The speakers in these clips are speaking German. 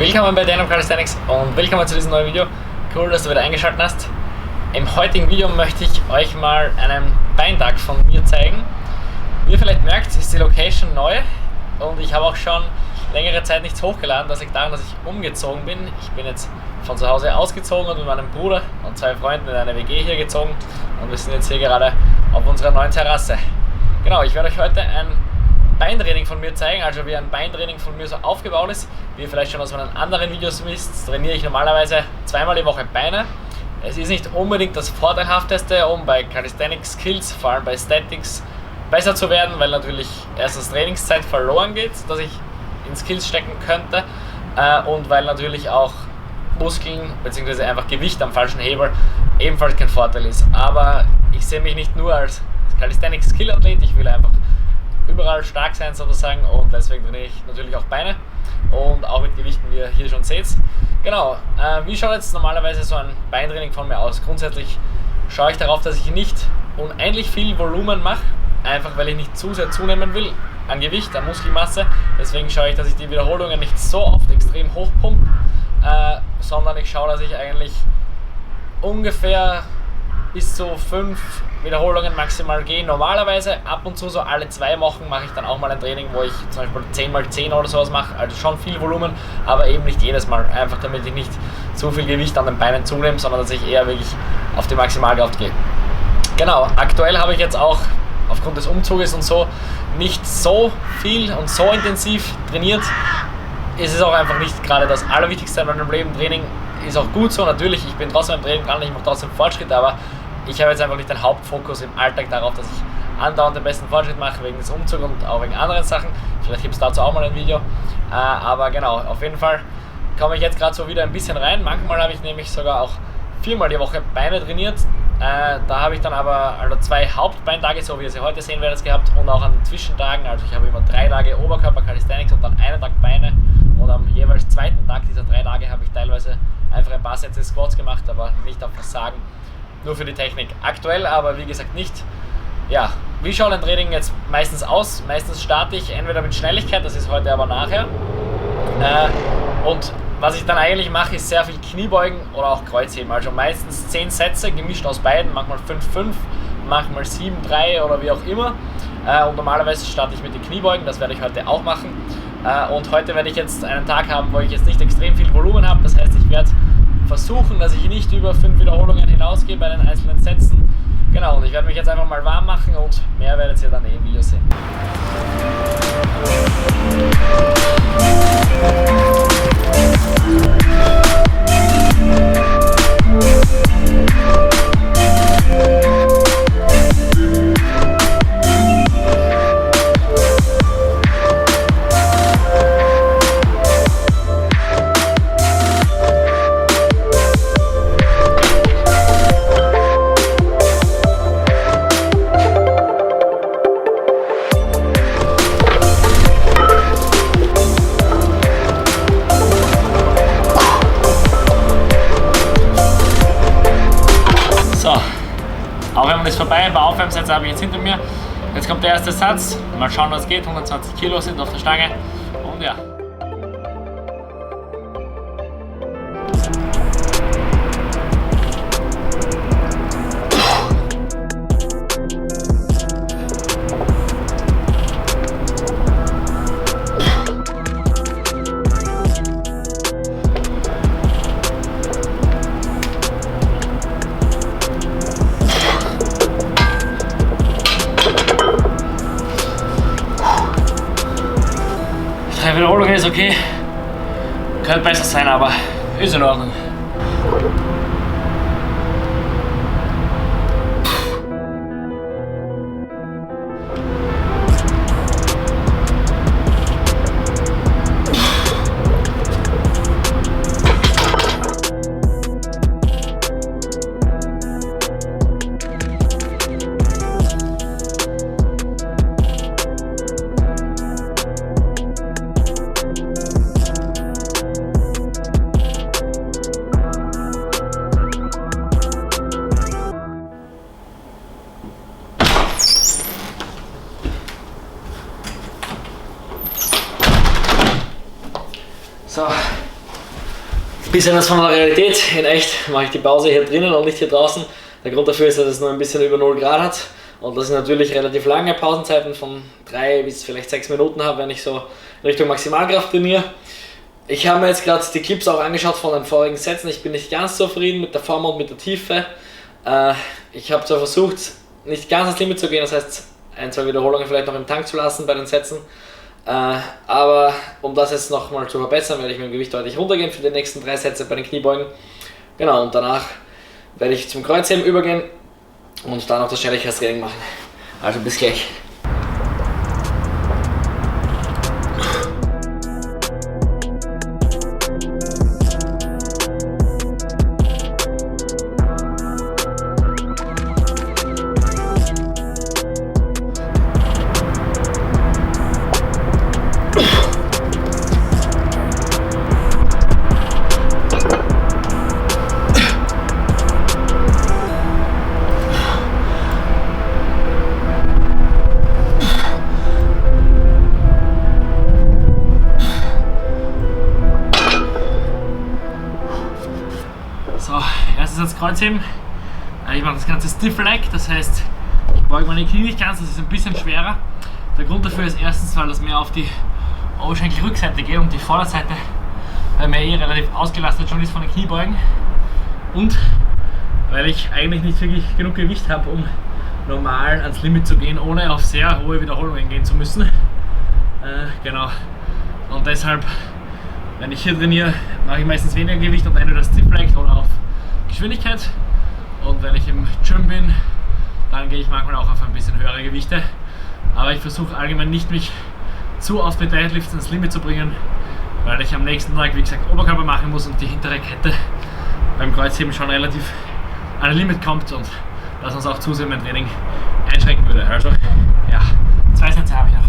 Willkommen bei Denim Calisthenics und willkommen zu diesem neuen Video. Cool, dass du wieder eingeschaltet hast. Im heutigen Video möchte ich euch mal einen Beintag von mir zeigen. Wie ihr vielleicht merkt, ist die Location neu und ich habe auch schon längere Zeit nichts hochgeladen. Das liegt daran, dass ich umgezogen bin. Ich bin jetzt von zu Hause ausgezogen und mit meinem Bruder und zwei Freunden in eine WG hier gezogen und wir sind jetzt hier gerade auf unserer neuen Terrasse. Genau, ich werde euch heute ein Beintraining von mir zeigen, also wie ein Beintraining von mir so aufgebaut ist. Wie ihr vielleicht schon aus meinen anderen Videos wisst, trainiere ich normalerweise zweimal die Woche Beine. Es ist nicht unbedingt das Vorteilhafteste, um bei Calisthenics Skills, vor allem bei Statics, besser zu werden, weil natürlich erstens Trainingszeit verloren geht, dass ich in Skills stecken könnte und weil natürlich auch Muskeln bzw. einfach Gewicht am falschen Hebel ebenfalls kein Vorteil ist. Aber ich sehe mich nicht nur als Calisthenics Skill Athlet, ich will einfach überall stark sein sozusagen und deswegen trainiere ich natürlich auch Beine und auch mit Gewichten, wie ihr hier schon seht. Genau, wie schaut jetzt normalerweise so ein Beintraining von mir aus? Grundsätzlich schaue ich darauf, dass ich nicht unendlich viel Volumen mache, einfach weil ich nicht zu sehr zunehmen will an Gewicht, an Muskelmasse. Deswegen schaue ich, dass ich die Wiederholungen nicht so oft extrem hoch pumpe, sondern ich schaue, dass ich eigentlich ungefähr bis zu 5 Wiederholungen maximal gehen. Normalerweise ab und zu so alle 2 Wochen mache ich dann auch mal ein Training, wo ich zum Beispiel 10x10 oder sowas mache, also schon viel Volumen, aber eben nicht jedes Mal, einfach damit ich nicht zu viel Gewicht an den Beinen zunehme, sondern dass ich eher wirklich auf die Maximalkraft gehe. Genau, aktuell habe ich jetzt auch aufgrund des Umzuges und so nicht so viel und so intensiv trainiert. Es ist auch einfach nicht gerade das Allerwichtigste in meinem Leben. Training ist auch gut so, natürlich, ich bin trotzdem im Training dran, ich mache trotzdem Fortschritte, aber ich habe jetzt einfach nicht den Hauptfokus im Alltag darauf, dass ich andauernd den besten Fortschritt mache, wegen des Umzugs und auch wegen anderen Sachen. Vielleicht gibt es dazu auch mal ein Video. Aber genau, auf jeden Fall komme ich jetzt gerade so wieder ein bisschen rein. Manchmal habe ich nämlich sogar auch 4-mal die Woche Beine trainiert. Da habe ich dann aber also 2 Hauptbeintage, so wie ihr sie heute sehen werdet, gehabt und auch an den Zwischentagen. Also ich habe immer 3 Tage Oberkörper Calisthenics und dann einen Tag Beine. Und am jeweils zweiten Tag dieser 3 Tage habe ich teilweise einfach ein paar Sätze Squats gemacht, aber nicht auf Versagen. Nur für die Technik. Aktuell aber wie gesagt nicht. Ja, wie schaut ein Training jetzt meistens aus? Meistens starte ich entweder mit Schnelligkeit, das ist heute aber nachher. Und was ich dann eigentlich mache, ist sehr viel Kniebeugen oder auch Kreuzheben. Also meistens 10 Sätze, gemischt aus beiden, manchmal 5-5, manchmal 7-3 oder wie auch immer. Und normalerweise starte ich mit den Kniebeugen, das werde ich heute auch machen. Und heute werde ich jetzt einen Tag haben, wo ich jetzt nicht extrem viel Volumen habe. Das heißt, ich werde versuchen, dass ich nicht über 5 Wiederholungen hinausgehe bei den einzelnen Sätzen. Genau, und ich werde mich jetzt einfach mal warm machen und mehr werdet ihr dann im Video sehen. Aufwärmen ist vorbei, ein paar Aufwärmsätze habe ich jetzt hinter mir. Jetzt kommt der erste Satz, mal schauen was geht, 120 Kilo sind auf der Stange und ja. Die Wiederholung ist okay, könnte besser sein, aber ist in Ordnung. So, bisschen was von der Realität. In echt mache ich die Pause hier drinnen und nicht hier draußen. Der Grund dafür ist, dass es nur ein bisschen über 0 Grad hat und dass ich natürlich relativ lange Pausenzeiten von 3 bis vielleicht 6 Minuten habe, wenn ich so Richtung Maximalkraft trainiere. Ich habe mir jetzt gerade die Clips auch angeschaut von den vorigen Sätzen. Ich bin nicht ganz zufrieden mit der Form und mit der Tiefe. Ich habe zwar versucht, nicht ganz ans Limit zu gehen, das heißt 1-2 Wiederholungen vielleicht noch im Tank zu lassen bei den Sätzen. Aber um das jetzt nochmal zu verbessern, werde ich mit dem Gewicht deutlich runtergehen für die nächsten 3 Sätze bei den Kniebeugen. Genau, und danach werde ich zum Kreuzheben übergehen und dann noch das Schnelligkeitstraining machen. Also bis gleich. So, erstes Satz Kreuzheben. Ich mache das Ganze Stiff Leg, das heißt, ich beuge meine Knie nicht ganz, das ist ein bisschen schwerer. Der Grund dafür ist erstens, weil das mehr auf die Oberschenkelrückseite geht und die Vorderseite bei mir relativ ausgelastet schon ist von den Kniebeugen. Und weil ich eigentlich nicht wirklich genug Gewicht habe, um normal ans Limit zu gehen, ohne auf sehr hohe Wiederholungen gehen zu müssen. Genau. Und deshalb, wenn ich hier trainiere, mache ich meistens weniger Gewicht und entweder Stiff Leg oder auf Geschwindigkeit. Und wenn ich im Gym bin, dann gehe ich manchmal auch auf ein bisschen höhere Gewichte. Aber ich versuche allgemein nicht, mich zu oft mit Deadlifts ins Limit zu bringen, weil ich am nächsten Tag, wie gesagt, Oberkörper machen muss und die hintere Kette beim Kreuzheben schon relativ an ein Limit kommt und das uns auch zusehen mein Training einschränken würde. Also ja, 2 Sätze habe ich noch.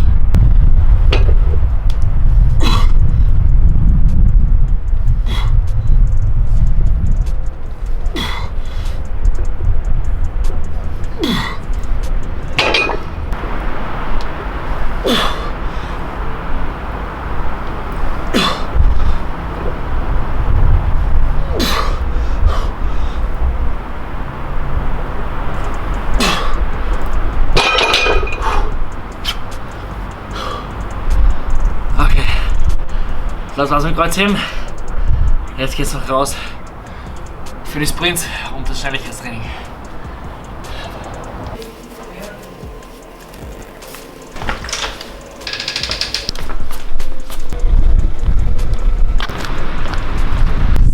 Das war's mit Kreuzheben. Jetzt geht's noch raus für die Sprints und das Schnelligkeitstraining.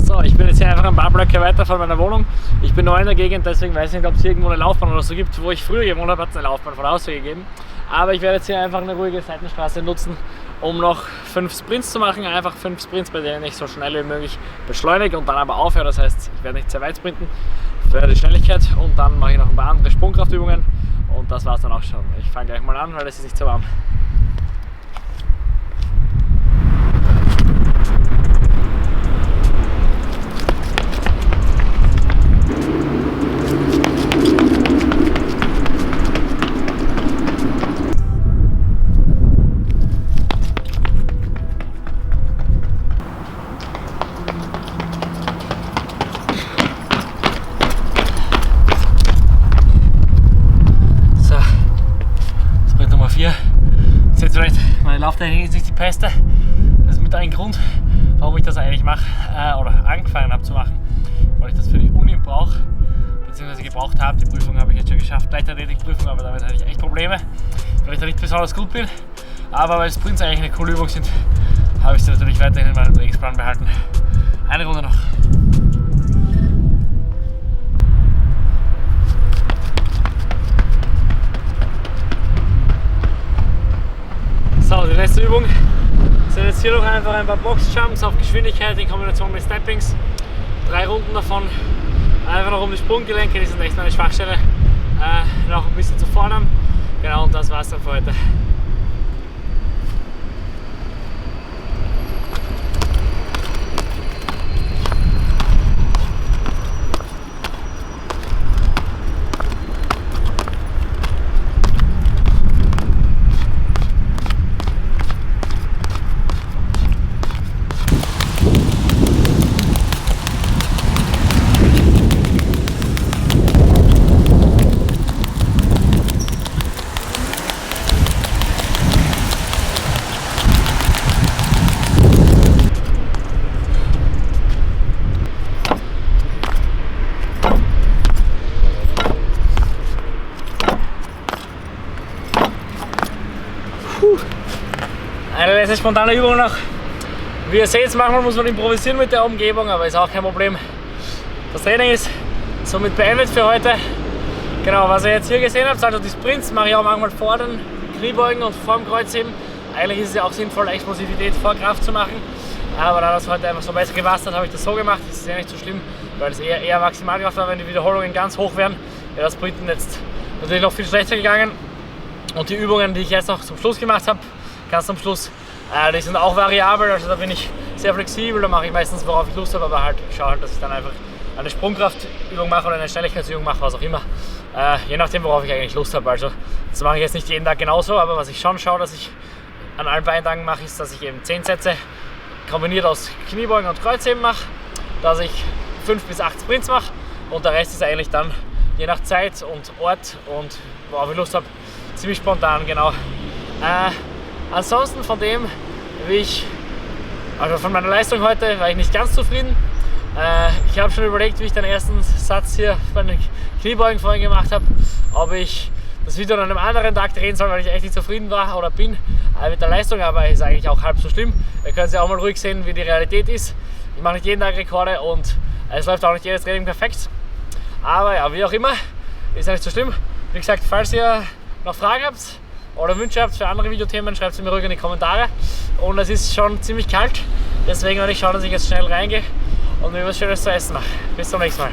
So, ich bin jetzt hier einfach ein paar Blöcke weiter von meiner Wohnung. Ich bin neu in der Gegend, deswegen weiß ich nicht, ob es hier irgendwo eine Laufbahn oder so gibt. Wo ich früher gewohnt habe, hat es eine Laufbahn von der Haustür gegeben. Aber ich werde jetzt hier einfach eine ruhige Seitenstraße nutzen, um noch 5 Sprints zu machen. Einfach 5 Sprints, bei denen ich so schnell wie möglich beschleunige und dann aber aufhöre. Das heißt, ich werde nicht sehr weit sprinten für die Schnelligkeit und dann mache ich noch ein paar andere Sprungkraftübungen und das war es dann auch schon. Ich fange gleich mal an, weil es ist nicht so warm. Seht ihr vielleicht, meine Lauftechnik ist nicht die beste. Das ist mit ein Grund, warum ich das eigentlich mache oder angefangen habe zu machen, weil ich das für die Uni brauche, beziehungsweise gebraucht habe. Die Prüfung habe ich jetzt schon geschafft, Leichtathletikprüfung, aber damit hatte ich echt Probleme, weil ich da nicht besonders gut bin. Aber weil Sprints eigentlich eine coole Übung sind, habe ich sie natürlich weiterhin in meinem Trainingsplan behalten. Eine Runde noch. So, die letzte Übung sind jetzt hier noch einfach ein paar Boxjumps auf Geschwindigkeit in Kombination mit Steppings. 3 Runden davon, einfach noch um die Sprunggelenke, die sind echt meine Schwachstelle, noch ein bisschen zu fordern. Genau, und das war's dann für heute. Eine letzte spontane Übung noch. Wie ihr seht, manchmal muss man improvisieren mit der Umgebung, aber ist auch kein Problem. Das Training ist somit beendet für heute. Genau, was ihr jetzt hier gesehen habt, also die Sprints mache ich auch manchmal vor den Kniebeugen und vor dem Kreuzheben. Eigentlich ist es ja auch sinnvoll, Explosivität vor Kraft zu machen. Aber da das heute einfach so besser gepasst hat, habe ich das so gemacht. Das ist ja nicht so schlimm, weil es eher Maximalkraft war, wenn die Wiederholungen ganz hoch wären. Wäre das Sprinten jetzt natürlich noch viel schlechter gegangen. Und die Übungen, die ich jetzt noch zum Schluss gemacht habe, ganz zum Schluss, die sind auch variabel. Also da bin ich sehr flexibel, da mache ich meistens, worauf ich Lust habe, aber halt, ich schaue halt, dass ich dann einfach eine Sprungkraftübung mache oder eine Schnelligkeitsübung mache, was auch immer. Je nachdem, worauf ich eigentlich Lust habe. Also das mache ich jetzt nicht jeden Tag genauso, aber was ich schon schaue, dass ich an allen Beintagen mache, ist, dass ich eben 10 Sätze kombiniert aus Kniebeugen und Kreuzheben mache, dass ich 5 bis 8 Sprints mache und der Rest ist eigentlich dann je nach Zeit und Ort und worauf ich Lust habe, ziemlich spontan, genau. Ansonsten von dem, also von meiner Leistung heute war ich nicht ganz zufrieden. Ich habe schon überlegt, wie ich den ersten Satz hier bei den Kniebeugen vorhin gemacht habe, ob ich das Video an einem anderen Tag drehen soll, weil ich echt nicht zufrieden war oder bin mit der Leistung, aber ist eigentlich auch halb so schlimm. Ihr könnt ja auch mal ruhig sehen, wie die Realität ist. Ich mache nicht jeden Tag Rekorde und es läuft auch nicht jedes Training perfekt. Aber ja, wie auch immer, ist ja nicht so schlimm. Wie gesagt, falls ihr noch Fragen habt oder Wünsche habt für andere Videothemen, schreibt sie mir ruhig in die Kommentare. Und es ist schon ziemlich kalt, deswegen werde ich schauen, dass ich jetzt schnell reingehe und mir was Schönes zu essen mache. Bis zum nächsten Mal.